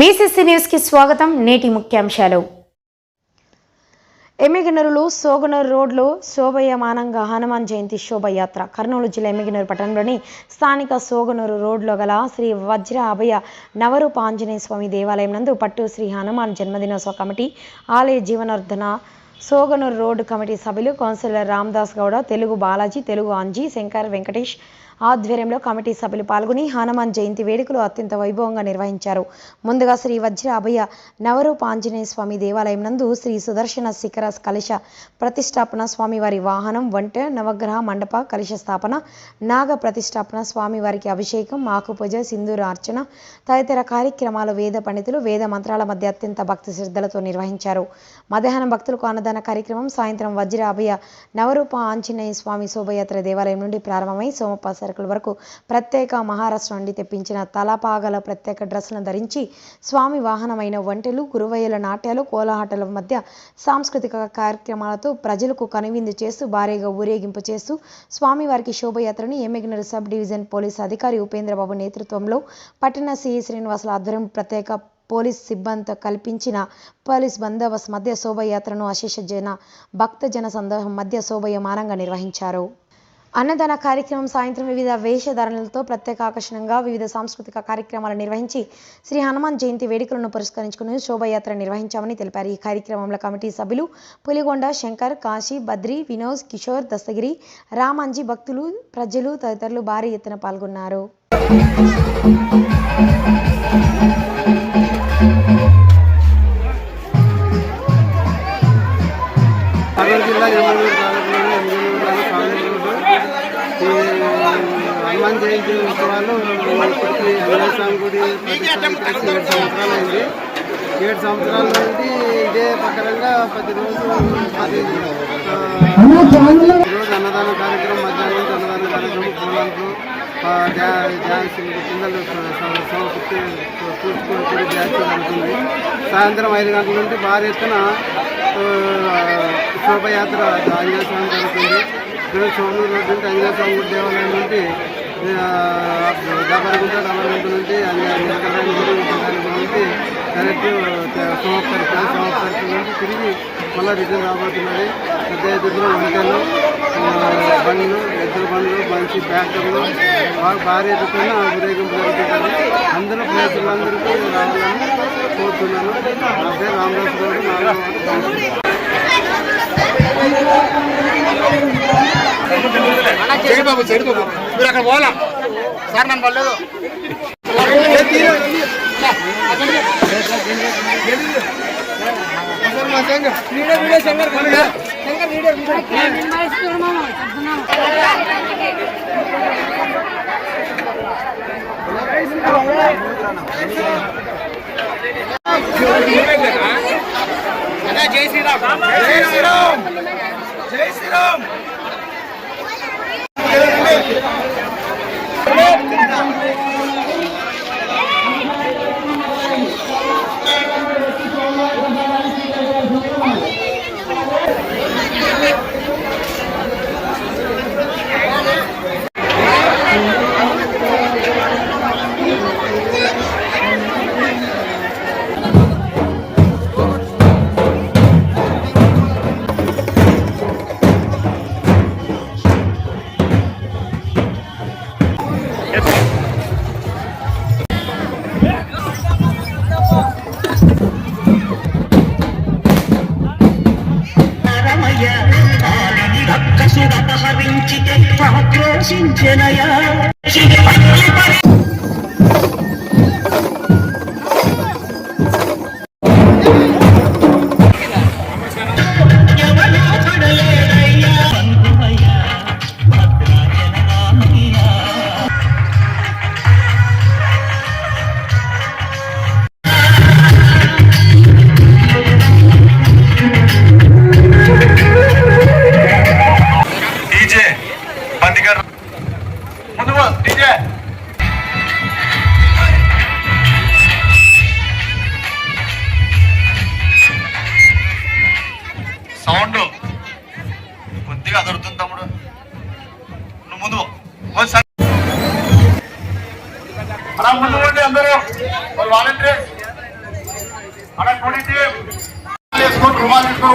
BCC news కి స్వాగతం. నేటి ముఖ్యాంశాలు. ఎమ్మిగనూరులో సోగనూరు రోడ్లో శోభయమానంగా హనుమాన్ జయంతి శోభయాత్ర. కర్నూలు జిల్లా ఎమ్మిగనూరు పట్టణంలోని స్థానిక సోగనూరు రోడ్లో గల శ్రీ వజ్ర అభయ నవరూప ఆంజనేయ స్వామి దేవాలయం నందు పట్టు శ్రీ హనుమాన్ జన్మదినోత్సవ కమిటీ, ఆలయ జీవనోద్ధరణ సోగనూరు రోడ్డు కమిటీ సభ్యులు కౌన్సిలర్ రామదాస్ గౌడ, తెలుగు బాలాజీ, తెలుగు అంజీ, శంకర్, వెంకటేష్ ఆధ్వర్యంలో కమిటీ సభ్యులు పాల్గొని హనుమాన్ జయంతి వేడుకలు అత్యంత వైభవంగా నిర్వహించారు. ముందుగా శ్రీ వజ్ర అభయ నవరూప ఆంజనేయ స్వామి దేవాలయం నందు శ్రీ సుదర్శన శిఖర కలశ ప్రతిష్టాపన, స్వామివారి వాహనం, వంట, నవగ్రహ మండప కలశ స్థాపన, నాగ ప్రతిష్టాపన, స్వామివారికి అభిషేకం, ఆకుపూజ, సింధూర అర్చన తదితర కార్యక్రమాలు వేద పండితులు వేద మంత్రాల మధ్య అత్యంత భక్తి శ్రద్ధలతో నిర్వహించారు. మధ్యాహ్నం భక్తులకు అన్నదాన కార్యక్రమం, సాయంత్రం వజ్ర అభయ నవరూప ఆంజనేయ స్వామి శోభయాత్ర దేవాలయం నుండి ప్రారంభమై సోమప్ప సర్కిల్ వరకు ప్రత్యేక మహారాష్ట్ర నుండి తెప్పించిన తలపాగల ప్రత్యేక డ్రెస్సులను ధరించి స్వామి వాహనమైన వంటలు, గురువయ్యల నాట్యాలు, కోలాహటాల మధ్య సాంస్కృతిక కార్యక్రమాలతో ప్రజలకు కనువిందు చేస్తూ భారీగా ఊరేగింపు చేస్తూ స్వామివారికి శోభయాత్రను ఎమ్మిగనూరు సబ్ డివిజన్ పోలీసు అధికారి ఉపేంద్రబాబు నేతృత్వంలో పట్టణ సిఐ శ్రీనివాసుల ఆధ్వర్యం ప్రత్యేక పోలీస్ సిబ్బందితో కల్పించిన పోలీస్ బందోబస్తు మధ్య శోభయాత్రను అశేష భక్తజన సందోహం మధ్య శోభయమానంగా నిర్వహించారు. అన్నదాన కార్యక్రమం సాయంత్రం వివిధ వేషధారణలతో ప్రత్యేక ఆకర్షణగా వివిధ సాంస్కృతిక కార్యక్రమాలు నిర్వహించి శ్రీ హనుమాన్ జయంతి వేడుకలను పురస్కరించుకుని శోభయాత్ర నిర్వహించామని తెలిపారు. ఈ కార్యక్రమంలో కమిటీ సభ్యులు పులిగొండ శంకర్, కాశీ, బద్రి, వినోద్, కిషోర్, దస్తగిరి, రామంజీ, భక్తులు, ప్రజలు తదితరులు భారీ ఎత్తున పాల్గొన్నారు. హనుమాన్ జయంతి ఉత్సవాలు ఇప్పటికీ ఆంజనేయ స్వామి గుడి ప్రతిష్టాపించి 7 సంవత్సరాలు అయింది. 7 సంవత్సరాల నుండి ఇదే ప్రకారంగా ప్రతిరోజు అన్నదాన కార్యక్రమం, మధ్యాహ్నం నుంచి అన్నదాన కార్యక్రమం, పూలంట్లు, పిల్లలు కూర్చుకొని డ్యాన్స్ జరుగుతుంది. సాయంత్రం 5 గంటల నుండి భారీ ఎత్తున శోభయాత్ర ఆంజనేయ స్వామి జరుగుతుంది. ఇక్కడ సోమనూరు రోడ్డు నుండి ఆంజనేయ స్వామి గుడి దేవాలయం నుండి డబర్గుంట నుండి నుండి డైరెక్ట్ సోమవారం నుంచి తిరిగి మళ్ళీ రిటర్న్ రాబోతున్నది. పెద్ద ఎత్తున వంటలు, బండ్లు, ఎద్దుల బండ్లు, మంచి ట్రాక్టర్లు భారీ ఎత్తున ఊరేగింపు జరుగుతుంది. అందరూ ప్లేసులందరికీ రావాలని కోరుతున్నాను. నా పేరు రామదాస్ గౌడ్. బాబు మీరు అక్కడ పోవాలా సార్? నన్ను పడలేదు. జై శ్రీరామ్, జై శ్రీరామ్, జై శ్రీరామ్. సౌండ్ కొద్దిగా దొరుకుతుంది తమ్ముడు, నువ్వు ముందు అలా ముందు అందరూ వాలంటీర్స్ అలా కొడితే వేసుకొని రుమాలు తీసుకో